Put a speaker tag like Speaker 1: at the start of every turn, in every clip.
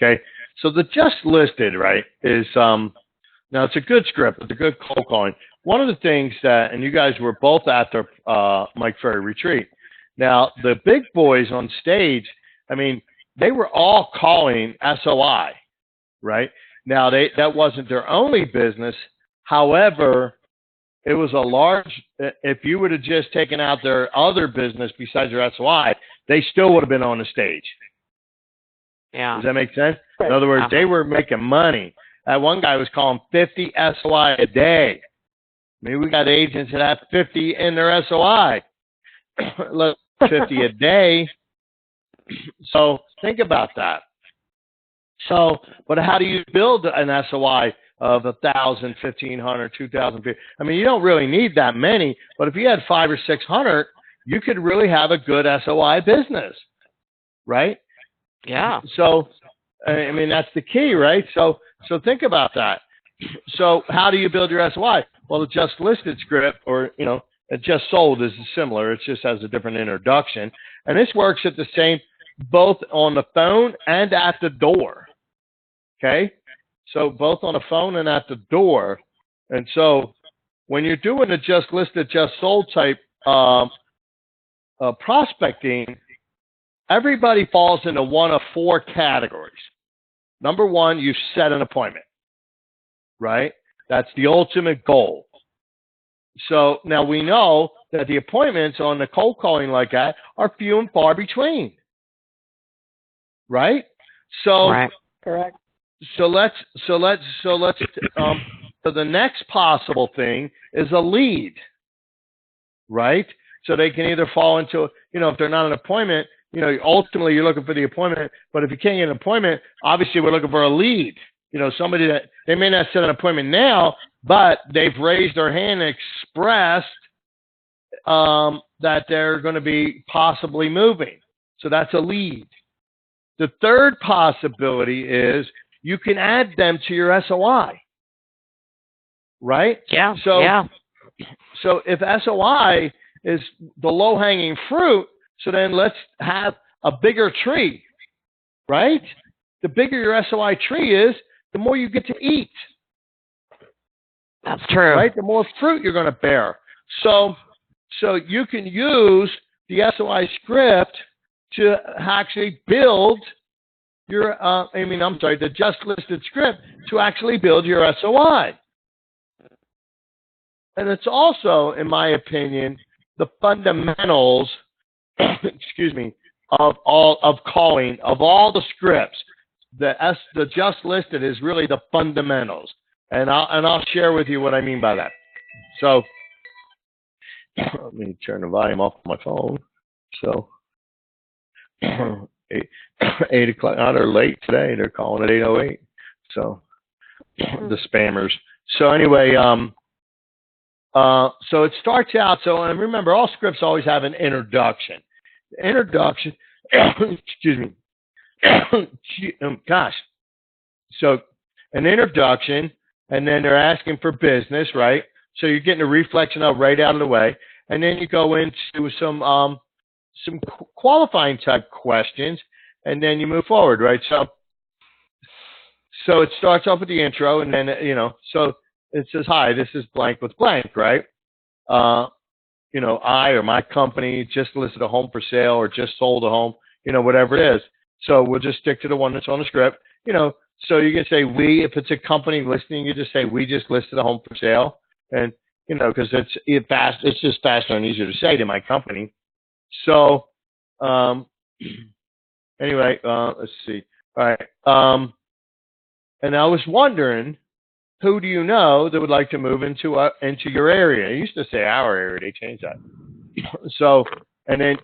Speaker 1: Okay. So the just listed, right, is now it's a good script, it's a good cold calling. One of the things that, and you guys were both at the Mike Ferry retreat. Now the big boys on stage, I mean, they were all calling SOI, right? Now that wasn't their only business. However, it was a large. If you would have just taken out their other business besides their SOI, they still would have been on the stage.
Speaker 2: Yeah.
Speaker 1: Does that make sense? In other words, they were making money. That one guy was calling 50 SOI a day. I mean, we got agents that have 50 in their SOI. 50 a day. So think about that. So, but how do you build an SOI of 1,000, 1,500, 2,000? I mean, you don't really need that many, but if you had 500 or 600, you could really have a good SOI business, right?
Speaker 2: Yeah.
Speaker 1: So, I mean, that's the key, right? So think about that. So how do you build your SOI? Well, the just listed script, or, it just sold is similar. It just has a different introduction. And this works at the same, both on the phone and at the door. Okay? So both on the phone and at the door. And so when you're doing the just listed, just sold type prospecting, everybody falls into one of four categories. Number one, you set an appointment, right? That's the ultimate goal. So now we know that the appointments on the cold calling like that are few and far between, right? So,
Speaker 2: right.
Speaker 3: Correct.
Speaker 1: So the next possible thing is a lead, right? So they can either fall into, if they're not an appointment, ultimately you're looking for the appointment, but if you can't get an appointment, obviously we're looking for a lead. Somebody that they may not set an appointment now, but they've raised their hand and expressed that they're going to be possibly moving. So that's a lead. The third possibility is you can add them to your SOI, right?
Speaker 2: Yeah.
Speaker 1: So,
Speaker 2: yeah.
Speaker 1: So if SOI is the low-hanging fruit, so then let's have a bigger tree, right? The bigger your SOI tree is, the more you get to eat.
Speaker 2: That's true.
Speaker 1: Right? The more fruit you're going to bear. So you can use the SOI script to actually build your, the just listed script to actually build your SOI. And it's also, in my opinion, the fundamentals, of calling, of all the scripts. The just listed is really the fundamentals, and I'll share with you what I mean by that. So let me turn the volume off my phone. So 8 o'clock. Oh, they're late today. They're calling at 8:08. So the spammers. So anyway, so it starts out. So, and remember, all scripts always have an introduction. The introduction. Excuse me. Gosh. So an introduction, and then they're asking for business, right? So you're getting a reflection of right out of the way, and then you go into some qualifying type questions, and then you move forward, right? So it starts off with the intro, and then so it says, "Hi, this is blank with blank," right? I or my company just listed a home for sale or just sold a home, whatever it is. So we'll just stick to the one that's on the script, So you can say we, if it's a company listing, you just say we just listed a home for sale, and because it's just faster and easier to say to my company. So anyway, let's see. All right, and I was wondering, who do you know that would like to move into your area? I used to say our area. They changed that. So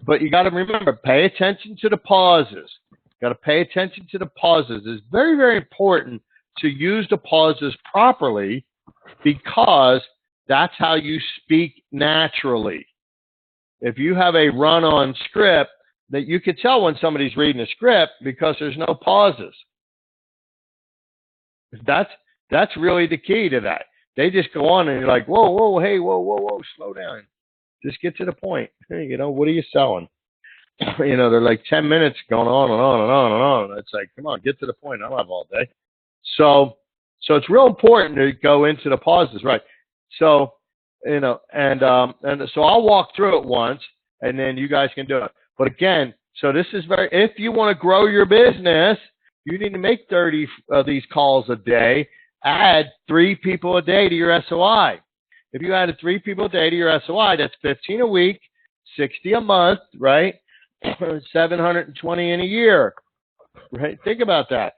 Speaker 1: but you got to remember, pay attention to the pauses. Got to pay attention to the pauses. It's very, very important to use the pauses properly, because that's how you speak naturally. If you have a run-on script, that you can tell when somebody's reading a script because there's no pauses. That's really the key to that. They just go on and you're like, whoa, hey, whoa, slow down. Just get to the point. What are you selling? they're like 10 minutes going on and on and on and on. It's like, come on, get to the point. I don't have all day. So, so it's real important to go into the pauses, right? So, and so I'll walk through it once, and then you guys can do it. But again, so this is if you want to grow your business, you need to make 30 of these calls a day. Add 3 people a day to your SOI. If you added 3 people a day to your SOI, that's 15 a week, 60 a month, right? 720 in a year, right? Think about that.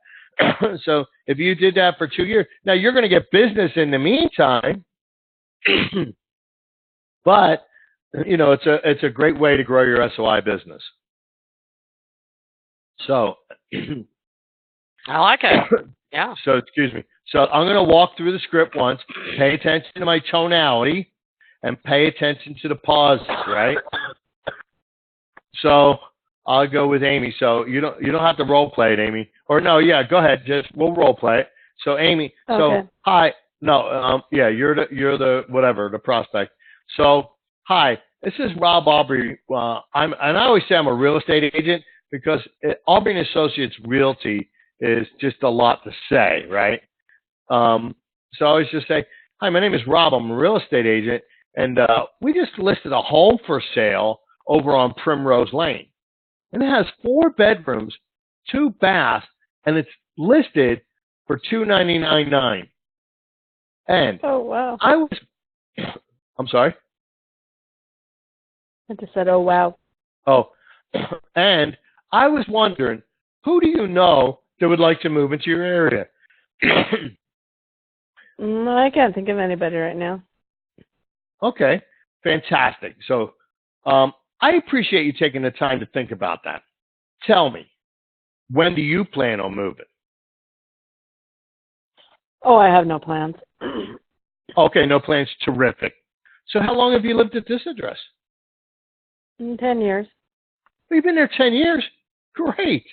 Speaker 1: So if you did that for 2 years, now you're going to get business in the meantime, but it's a great way to grow your SOI business. So
Speaker 2: I like it. Yeah.
Speaker 1: So excuse me. So I'm going to walk through the script once. Pay attention to my tonality, and pay attention to the pauses, right? So I'll go with Amy. So you don't have to role play it, Amy. Or no, yeah, go ahead. We'll role play it. So Amy.
Speaker 3: Okay.
Speaker 1: So hi. No, yeah, you're the whatever, the prospect. So hi, this is Rob Aubrey. And I always say I'm a real estate agent because Aubrey and Associates Realty is just a lot to say, right? So I always just say, hi, my name is Rob. I'm a real estate agent, and we just listed a home for sale over on Primrose Lane. And it has 4 bedrooms, 2 baths, and it's listed for $299,900. And
Speaker 3: Oh, wow.
Speaker 1: I'm sorry?
Speaker 3: I just said, oh, wow.
Speaker 1: Oh, and I was wondering, who do you know that would like to move into your area?
Speaker 3: I can't think of anybody right now.
Speaker 1: Okay, fantastic. So I appreciate you taking the time to think about that. Tell me, when do you plan on moving?
Speaker 3: Oh, I have no plans.
Speaker 1: Okay, no plans. Terrific. So how long have you lived at this address?
Speaker 3: 10 years.
Speaker 1: Well, you've been there 10 years? Great.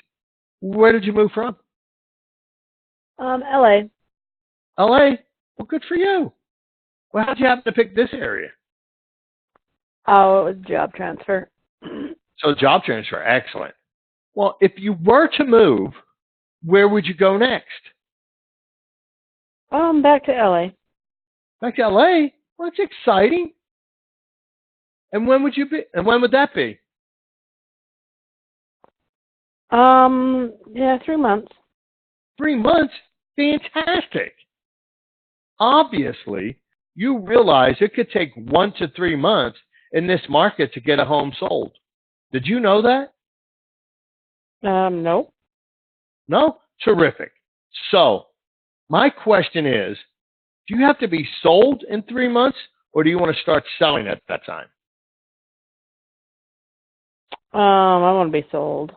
Speaker 1: Where did you move from?
Speaker 3: LA.
Speaker 1: LA? Well, good for you. Well, how'd you happen to pick this area?
Speaker 3: Oh, it was job transfer.
Speaker 1: So job transfer, excellent. Well, if you were to move, where would you go next?
Speaker 3: Back to LA.
Speaker 1: Back to LA? Well, that's exciting. And when would you be? And when would that be?
Speaker 3: Yeah, 3 months.
Speaker 1: 3 months? Fantastic. Obviously, you realize it could take 1 to 3 months in this market to get a home sold. Did you know that?
Speaker 3: No.
Speaker 1: No? Terrific. So, my question is, do you have to be sold in 3 months, or do you want to start selling at that time?
Speaker 3: I want to be sold.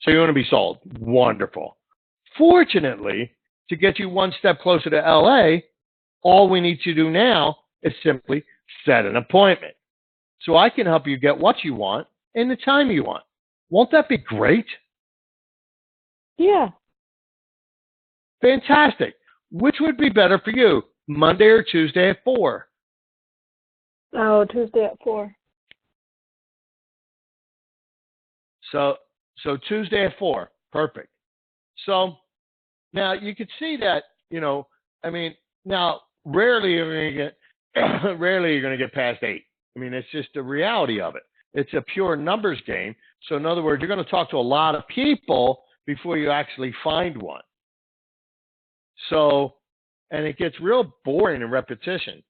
Speaker 1: So you want to be sold. Wonderful. Fortunately, to get you one step closer to LA, all we need to do now is simply set an appointment. So I can help you get what you want in the time you want. Won't that be great?
Speaker 3: Yeah.
Speaker 1: Fantastic. Which would be better for you, Monday or Tuesday at 4?
Speaker 3: Oh, Tuesday at 4.
Speaker 1: So Tuesday at 4. Perfect. So now you could see that, now rarely you're going to get past 8. I mean, it's just the reality of it. It's a pure numbers game. So in other words, you're going to talk to a lot of people before you actually find one. So, and it gets real boring and repetitious.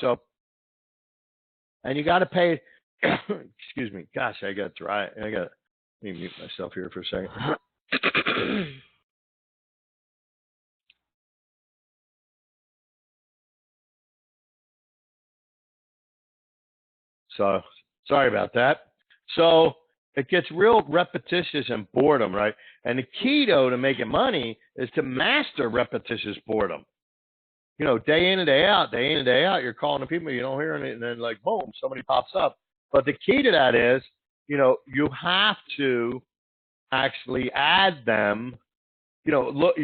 Speaker 1: So, and you got to pay, excuse me, gosh, I got dry. Let me mute myself here for a second. So, sorry about that. So, it gets real repetitious and boredom, right? And the key, though, to making money is to master repetitious boredom. Day in and day out, you're calling the people, you don't hear anything, and then like, boom, somebody pops up. But the key to that is, you have to actually add them. Look,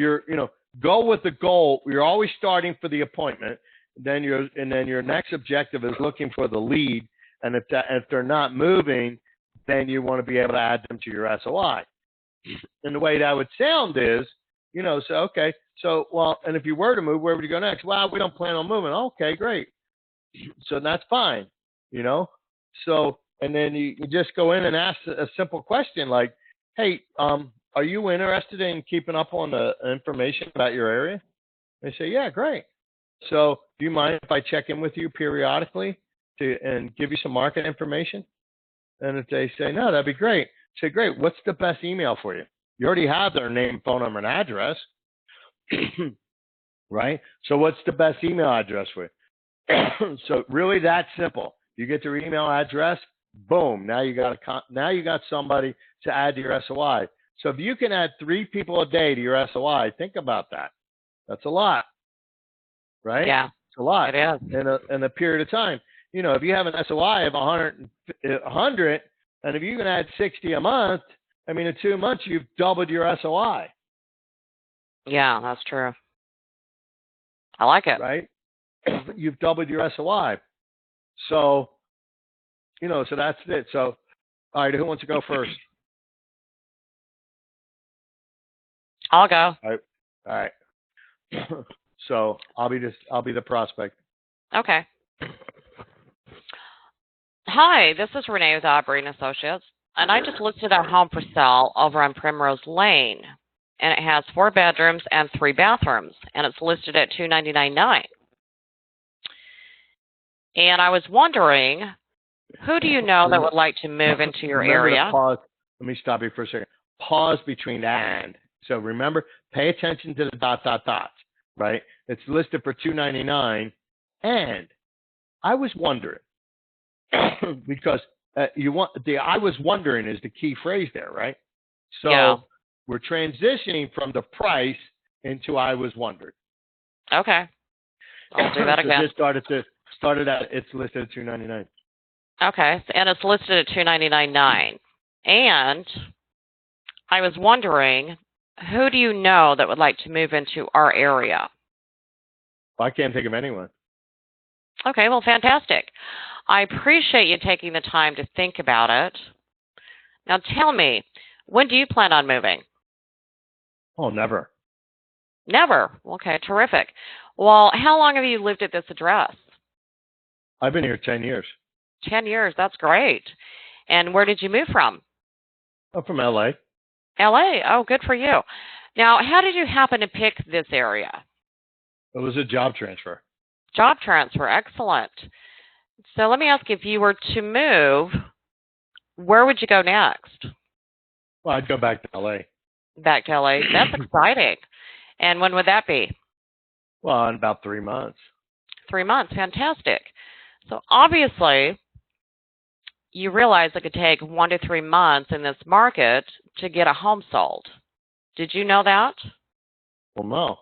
Speaker 1: go with the goal. You're always starting for the appointment. Then your next objective is looking for the lead. And if they're not moving, then you want to be able to add them to your SOI. And the way that would sound is, so, okay, so, well, and if you were to move, where would you go next? Well, we don't plan on moving. Okay, great. So that's fine, So, and then you just go in and ask a simple question like, hey, are you interested in keeping up on the information about your area? They say, yeah, great. So do you mind if I check in with you periodically and give you some market information? And if they say, no, that'd be great. Say, great. What's the best email for you? You already have their name, phone number, and address, right? So what's the best email address for you? So really that simple. You get their email address, boom. Now you got somebody to add to your SOI. So if you can add 3 people a day to your SOI, think about that. That's a lot, right?
Speaker 2: Yeah,
Speaker 1: it's a lot.
Speaker 2: it is.
Speaker 1: In a period of time. If you have an SOI of 100, and if you can add 60 a month, I mean, in 2 months you've doubled your SOI.
Speaker 2: Yeah, that's true. I like it.
Speaker 1: Right? You've doubled your SOI. So, so that's it. So, all right, who wants to go first?
Speaker 2: I'll go.
Speaker 1: All right. So I'll be the prospect.
Speaker 2: Okay. Hi, this is Renee with Aubrey and Associates, and I just listed a home for sale over on Primrose Lane, and it has 4 bedrooms and 3 bathrooms, and it's listed at $299,900. And I was wondering, who do you know that would like to move into your area?
Speaker 1: Pause. Let me stop you for a second. Pause between and. So remember, pay attention to the ... right? It's listed for $299,000, and I was wondering because I was wondering is the key phrase there, right? So
Speaker 2: yeah.
Speaker 1: We're transitioning from the price into I was wondering.
Speaker 2: Okay, I'll do that again.
Speaker 1: Just started at it's listed at $299,000.
Speaker 2: Okay, and it's listed at $299,900, and I was wondering, who do you know that would like to move into our area?
Speaker 1: Well, I can't think of anyone.
Speaker 2: Okay, well, fantastic. I appreciate you taking the time to think about it. Now, tell me, when do you plan on moving?
Speaker 1: Oh, never.
Speaker 2: Never. Okay, terrific. Well, how long have you lived at this address?
Speaker 1: I've been here 10 years.
Speaker 2: 10 years. That's great. And where did you move from?
Speaker 1: I'm from LA.
Speaker 2: LA. Oh, good for you. Now, how did you happen to pick this area?
Speaker 1: It was a job transfer.
Speaker 2: Job transfer. Excellent. So let me ask you, if you were to move, where would you go next?
Speaker 1: Well, I'd go back to LA.
Speaker 2: Back to LA. That's exciting. And when would that be?
Speaker 1: Well, in about 3 months.
Speaker 2: 3 months. Fantastic. So obviously, you realize it could take 1 to 3 months in this market to get a home sold. Did you know that?
Speaker 1: Well, no.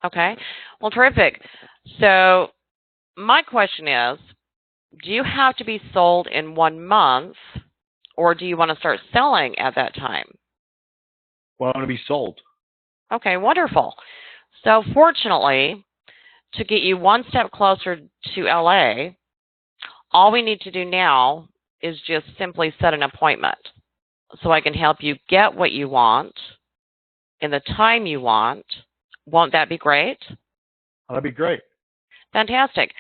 Speaker 2: Okay. Well, terrific. So my question is, do you have to be sold in 1 month, or do you want to start selling at that time?
Speaker 1: Well, I want to be sold.
Speaker 2: Okay, wonderful. So fortunately, to get you one step closer to LA, all we need to do now is just simply set an appointment so I can help you get what you want in the time you want. Won't that be great?
Speaker 1: That'd be great.
Speaker 2: Fantastic.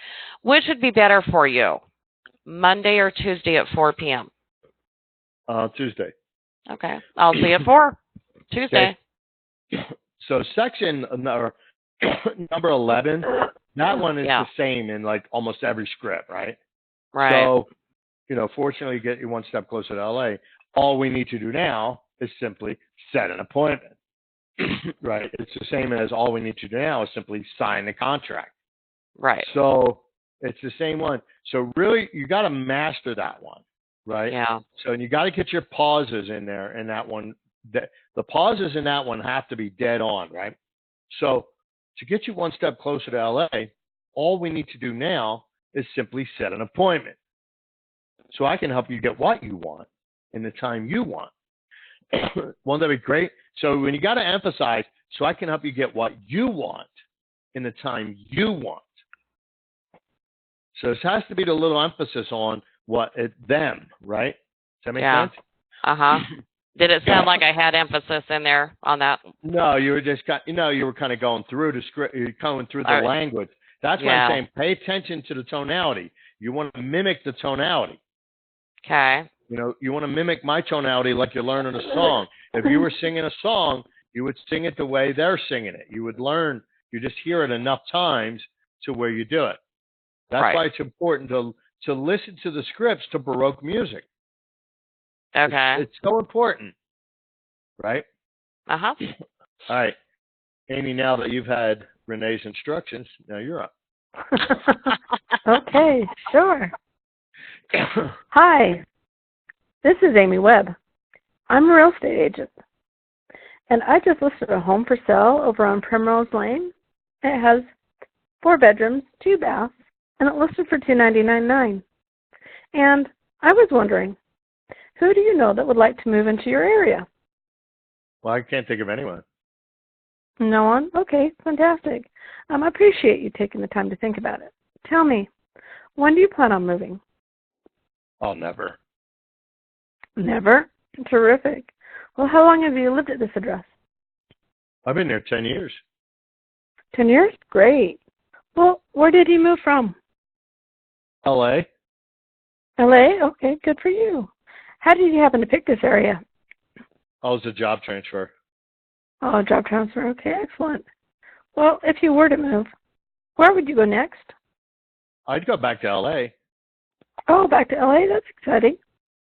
Speaker 2: Which would be better for you, Monday or Tuesday at 4 p.m.?
Speaker 1: Tuesday.
Speaker 2: Okay. I'll see you at 4. Tuesday.
Speaker 1: Okay. So section number 11, that one is the same in like almost every script, right?
Speaker 2: Right.
Speaker 1: So, fortunately, get you one step closer to LA. All we need to do now is simply set an appointment, right? It's the same as all we need to do now is simply sign the contract.
Speaker 2: Right.
Speaker 1: So it's the same one. So really, you got to master that one, right?
Speaker 2: Yeah.
Speaker 1: So and you got to get your pauses in there in that one. The pauses in that one have to be dead on, right? So to get you one step closer to LA, all we need to do now is simply set an appointment. So I can help you get what you want in the time you want. Won't that be great? So when you got to emphasize, so I can help you get what you want in the time you want. So this has to be the little emphasis on them, right? that make
Speaker 2: Yeah.
Speaker 1: sense?
Speaker 2: Did it sound like I had emphasis in there on that?
Speaker 1: No, you were just you were kind of going through the script, you're going through the language. That's why I'm saying pay attention to the tonality. You want to mimic the tonality.
Speaker 2: Okay.
Speaker 1: You want to mimic my tonality like you're learning a song. If you were singing a song, you would sing it the way they're singing it. You would learn. You just hear it enough times to where you do it. That's why it's important to listen to the scripts to Baroque music.
Speaker 2: Okay.
Speaker 1: It's so important, right?
Speaker 2: Uh-huh.
Speaker 1: All right, Amy, now that you've had Renee's instructions, now you're up.
Speaker 3: Okay, sure. Hi, this is Amy Webb. I'm a real estate agent, and I just listed a home for sale over on Primrose Lane. It has 4 bedrooms, 2 baths, and it listed for $299,900. And I was wondering, who do you know that would like to move into your area?
Speaker 1: Well, I can't think of anyone.
Speaker 3: No one? Okay, fantastic. I appreciate you taking the time to think about it. Tell me, when do you plan on moving?
Speaker 1: Oh, never.
Speaker 3: Never? Terrific. Well, how long have you lived at this address?
Speaker 1: I've been there 10 years.
Speaker 3: 10 years? Great. Well, where did you move from?
Speaker 1: L.A.
Speaker 3: L.A.? Okay, good for you. How did you happen to pick this area?
Speaker 1: Oh, it's a job transfer.
Speaker 3: Oh, job transfer. Okay, excellent. Well, if you were to move, where would you go next?
Speaker 1: I'd go back to L.A.
Speaker 3: Oh, back to L.A.? That's exciting.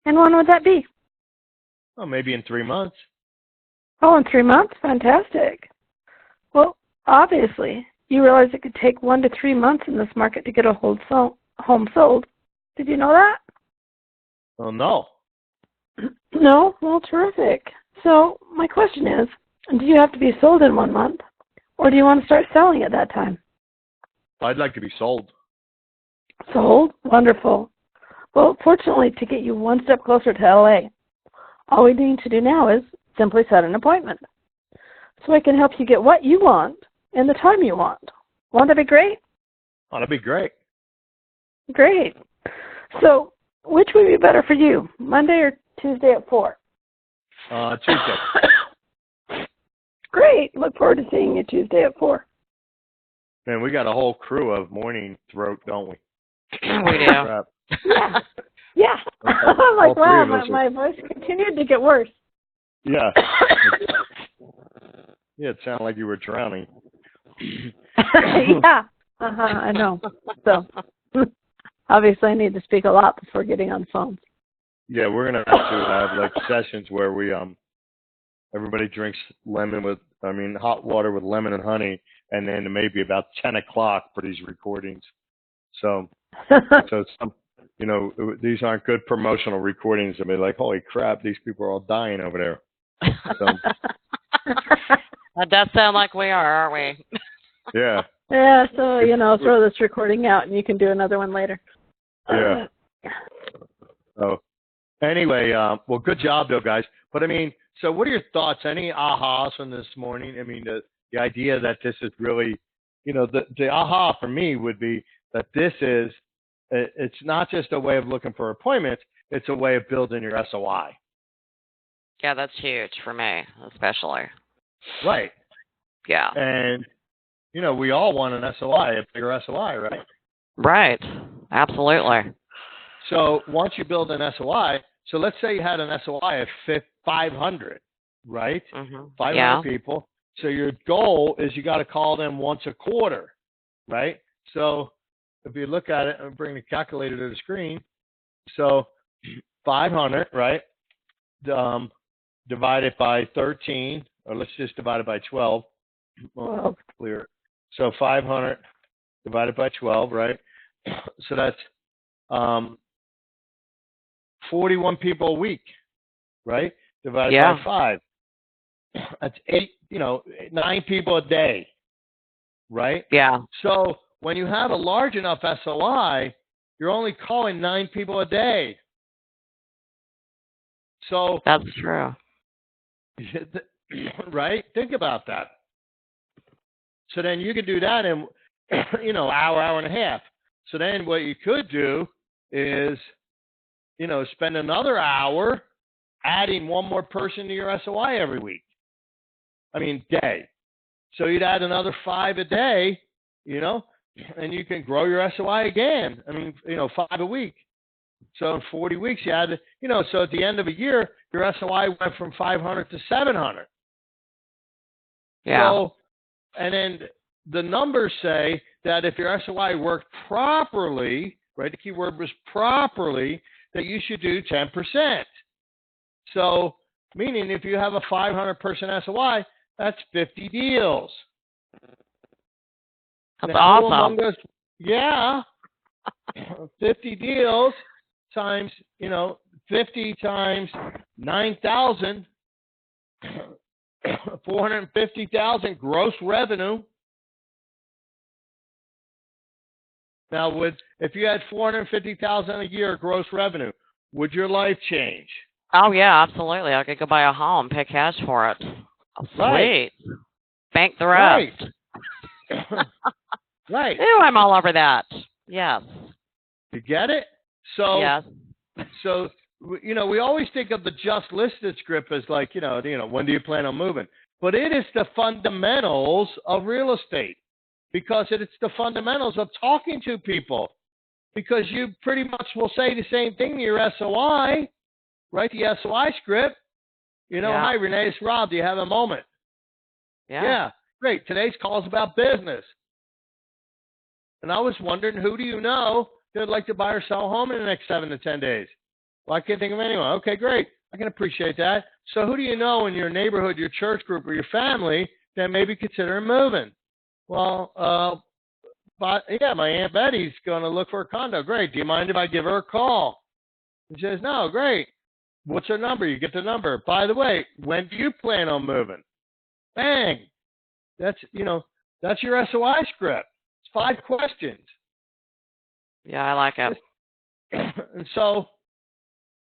Speaker 3: And when would that be?
Speaker 1: Oh, maybe in 3 months.
Speaker 3: Oh, in 3 months? Fantastic. Well, obviously, you realize it could take 1 to 3 months in this market to get a home sold. Did you know that?
Speaker 1: Oh, no.
Speaker 3: No? Well, terrific. So my question is, do you have to be sold in 1 month, or do you want to start selling at that time?
Speaker 1: I'd like to be sold.
Speaker 3: Sold? Wonderful. Well, fortunately, to get you one step closer to L.A., all we need to do now is simply set an appointment. So I can help you get what you want and the time you want. Won't that be great?
Speaker 1: Oh, that'd be great.
Speaker 3: Great. So which would be better for you, Monday or Tuesday at 4?
Speaker 1: Tuesday.
Speaker 3: Great. Look forward to seeing you Tuesday at 4.
Speaker 1: Man, we got a whole crew of morning throat, don't we?
Speaker 2: We do.
Speaker 1: Crap.
Speaker 3: Yeah. I'm like, wow, my voice continued to get worse.
Speaker 1: Yeah. Yeah, it sounded like you were drowning.
Speaker 3: Yeah. I know. So obviously I need to speak a lot before getting on the phone.
Speaker 1: Yeah, we're gonna have to have like sessions where we everybody drinks hot water with lemon and honey, and then maybe about 10 o'clock for these recordings. So these aren't good promotional recordings. I mean, like, holy crap, these people are all dying over there. So,
Speaker 2: That does sound like we are, aren't we?
Speaker 1: yeah.
Speaker 3: Yeah, so, throw this recording out and you can do another one later.
Speaker 1: Yeah. So, anyway, well, good job, though, guys. But, so what are your thoughts? Any ahas from this morning? The idea that this is really, the aha for me would be that it's not just a way of looking for appointments, it's a way of building your SOI.
Speaker 2: Yeah, that's huge for me, especially.
Speaker 1: Right.
Speaker 2: Yeah.
Speaker 1: And, we all want an SOI, a bigger SOI, right?
Speaker 2: Right. Absolutely.
Speaker 1: So once you build an SOI, so let's say you had an SOI of 500, right?
Speaker 2: Mm-hmm.
Speaker 1: 500 people. So your goal is you got to call them once a quarter, right? So if you look at it, and bring the calculator to the screen. So 500, right? Divided by 13, or let's just divide it by 12. Well, clear. So 500 divided by 12, right? So that's 41 people a week, right? Divided by 5. That's 9 people a day, right?
Speaker 2: Yeah.
Speaker 1: So when you have a large enough SOI, you're only calling 9 people a day. So
Speaker 2: that's true.
Speaker 1: Right? Think about that. So then you could do that in, hour and a half. So then what you could do is spend another hour adding one more person to your SOI every week. Day. So you'd add another 5 a day, and you can grow your SOI again. 5 a week. So in 40 weeks, you add, so at the end of a year, your SOI went from 500 to 700.
Speaker 2: Yeah.
Speaker 1: So, and then the numbers say that if your SOI worked properly, right, the key word was properly, that you should do 10%. So, meaning if you have a 500 person SOI, that's 50 deals.
Speaker 2: That's
Speaker 1: now,
Speaker 2: awesome.
Speaker 1: 50 deals times, 50 times 9,000, 450,000 gross revenue. Now, if you had 450,000 a year gross revenue, would your life change?
Speaker 2: Oh, yeah, absolutely. I could go buy a home, pay cash for it. Oh, sweet.
Speaker 1: Right.
Speaker 2: Bank the rest.
Speaker 1: Right. Right.
Speaker 2: Ooh, I'm all over that. Yes.
Speaker 1: You get it? So,
Speaker 2: yes.
Speaker 1: So, we always think of the just listed script as like, when do you plan on moving? But it is the fundamentals of real estate, because it's the fundamentals of talking to people, because you pretty much will say the same thing to your SOI, right? The SOI script, Hi, Renee, it's Rob. Do you have a moment? Yeah. Great. Today's call is about business. And I was wondering, who do you know that would like to buy or sell a home in the next 7 to 10 days? Well, I can't think of anyone. Okay, great. I can appreciate that. So who do you know in your neighborhood, your church group, or your family that maybe consider moving? Well, my Aunt Betty's going to look for a condo. Great. Do you mind if I give her a call? She says, no, great. What's her number? You get the number. By the way, when do you plan on moving? Bang. That's your SOI script. It's 5 questions.
Speaker 2: Yeah, I like it.
Speaker 1: And so,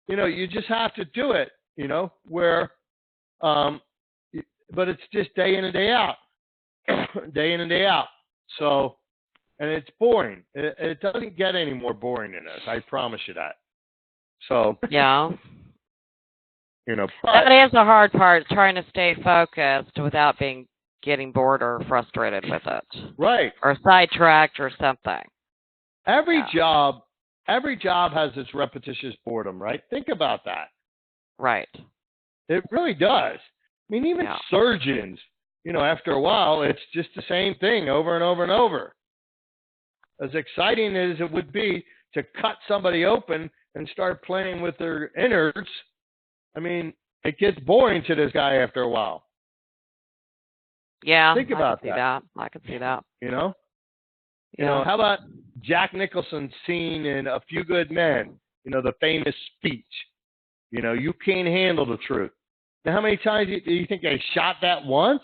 Speaker 1: you just have to do it, where, but it's just day in and day out, day in and day out. So, and it's boring. It doesn't get any more boring than this. I promise you that. So,
Speaker 2: yeah.
Speaker 1: But,
Speaker 2: that is the hard part, trying to stay focused without getting bored or frustrated with it.
Speaker 1: Right.
Speaker 2: Or sidetracked or something.
Speaker 1: Every job has its repetitious boredom, right? Think about that.
Speaker 2: Right.
Speaker 1: It really does. Even surgeons, after a while, it's just the same thing over and over and over. As exciting as it would be to cut somebody open and start playing with their innards, it gets boring to this guy after a while.
Speaker 2: Yeah.
Speaker 1: Think about
Speaker 2: that. I can see that.
Speaker 1: How about Jack Nicholson's scene in A Few Good Men? The famous speech. You can't handle the truth. Now, how many times do you think they shot that once?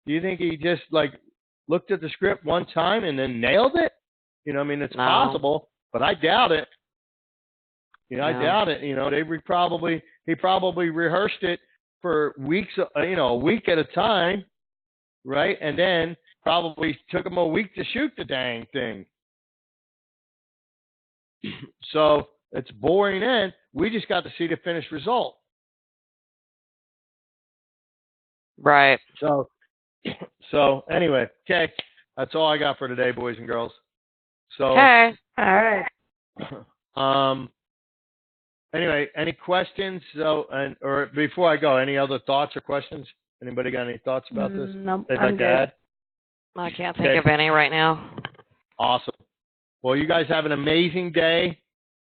Speaker 1: Do you think he just looked at the script one time and then nailed it? It's possible, but I doubt it. I doubt it. He probably rehearsed it for weeks, a week at a time, right? And then probably took him a week to shoot the dang thing. So it's boring end. We just got to see the finished result.
Speaker 2: Right.
Speaker 1: So anyway, okay. That's all I got for today, boys and girls. So
Speaker 2: okay.
Speaker 3: All right.
Speaker 1: Anyway, any questions? Or before I go, any other thoughts or questions? Anybody got any thoughts about this?
Speaker 3: No,
Speaker 1: They'd
Speaker 3: I'm
Speaker 1: like
Speaker 3: good.
Speaker 1: to add?
Speaker 2: I can't think of any right now.
Speaker 1: Awesome. Well, you guys have an amazing day.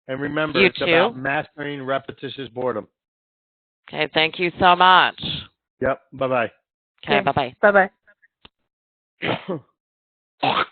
Speaker 1: And remember, it's about mastering repetitious boredom.
Speaker 2: Okay, thank you so much.
Speaker 1: Yep. Bye-bye.
Speaker 2: Okay, bye-bye.
Speaker 3: Bye-bye.